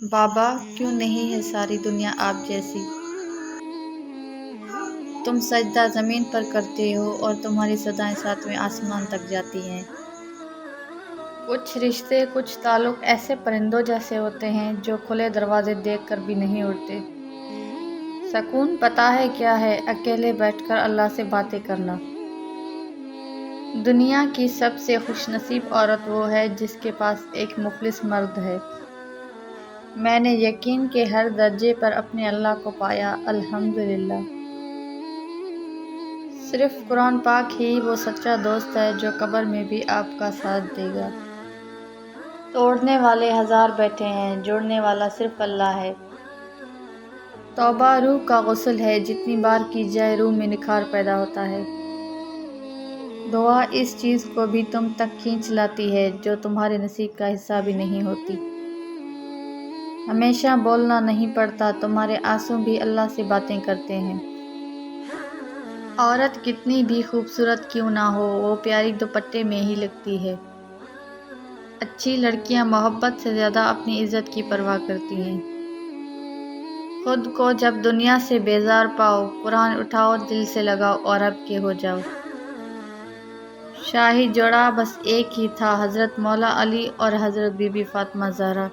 بابا کیوں نہیں ہے ساری دنیا آپ جیسی؟ تم سجدہ زمین پر کرتے ہو اور تمہاری صدائیں ساتویں آسمان تک جاتی ہیں۔ کچھ رشتے، کچھ تعلق ایسے پرندوں جیسے ہوتے ہیں جو کھلے دروازے دیکھ کر بھی نہیں اڑتے۔ سکون پتہ ہے کیا ہے؟ اکیلے بیٹھ کر اللہ سے باتیں کرنا۔ دنیا کی سب سے خوش نصیب عورت وہ ہے جس کے پاس ایک مخلص مرد ہے۔ میں نے یقین کے ہر درجے پر اپنے اللہ کو پایا، الحمدللہ۔ صرف قرآن پاک ہی وہ سچا دوست ہے جو قبر میں بھی آپ کا ساتھ دے گا۔ توڑنے والے ہزار بیٹھے ہیں، جوڑنے والا صرف اللہ ہے۔ توبہ روح کا غسل ہے، جتنی بار کی جائے روح میں نکھار پیدا ہوتا ہے۔ دعا اس چیز کو بھی تم تک کھینچ لاتی ہے جو تمہارے نصیب کا حصہ بھی نہیں ہوتی۔ ہمیشہ بولنا نہیں پڑتا، تمہارے آنسو بھی اللہ سے باتیں کرتے ہیں۔ عورت کتنی بھی خوبصورت کیوں نہ ہو، وہ پیاری دوپٹے میں ہی لگتی ہے۔ اچھی لڑکیاں محبت سے زیادہ اپنی عزت کی پرواہ کرتی ہیں۔ خود کو جب دنیا سے بیزار پاؤ، قرآن اٹھاؤ، دل سے لگاؤ اور اب کے ہو جاؤ۔ شاہی جوڑا بس ایک ہی تھا، حضرت مولا علی اور حضرت بی بی فاطمہ زہرا۔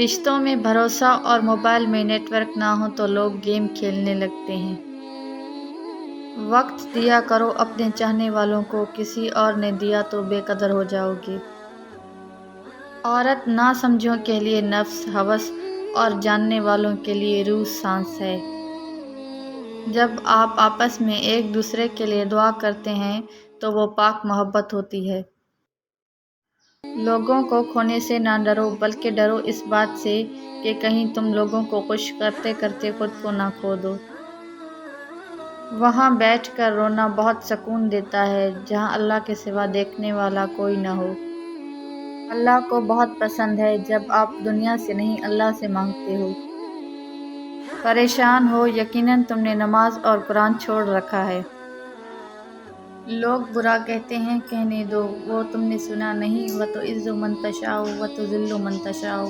رشتوں میں بھروسہ اور موبائل میں نیٹ ورک نہ ہو تو لوگ گیم کھیلنے لگتے ہیں۔ وقت دیا کرو اپنے چاہنے والوں کو، کسی اور نے دیا تو بے قدر ہو جاؤ گے۔ عورت ناسمجھوں کے لیے نفس، ہوس اور جاننے والوں کے لیے روح سانس ہے۔ جب آپ آپس میں ایک دوسرے کے لیے دعا کرتے ہیں تو وہ پاک محبت ہوتی ہے۔ لوگوں کو کھونے سے نہ ڈرو، بلکہ ڈرو اس بات سے کہ کہیں تم لوگوں کو خوش کرتے کرتے خود کو نہ کھو دو۔ وہاں بیٹھ کر رونا بہت سکون دیتا ہے جہاں اللہ کے سوا دیکھنے والا کوئی نہ ہو۔ اللہ کو بہت پسند ہے جب آپ دنیا سے نہیں اللہ سے مانگتے ہو۔ پریشان ہو، یقیناً تم نے نماز اور قرآن چھوڑ رکھا ہے۔ لوگ برا کہتے ہیں، کہنے دو، وہ تم نے سنا نہیں، وَتُعِزُّ مَن تَشَاءُ وَتُذِلُّ مَن تَشَاءُ۔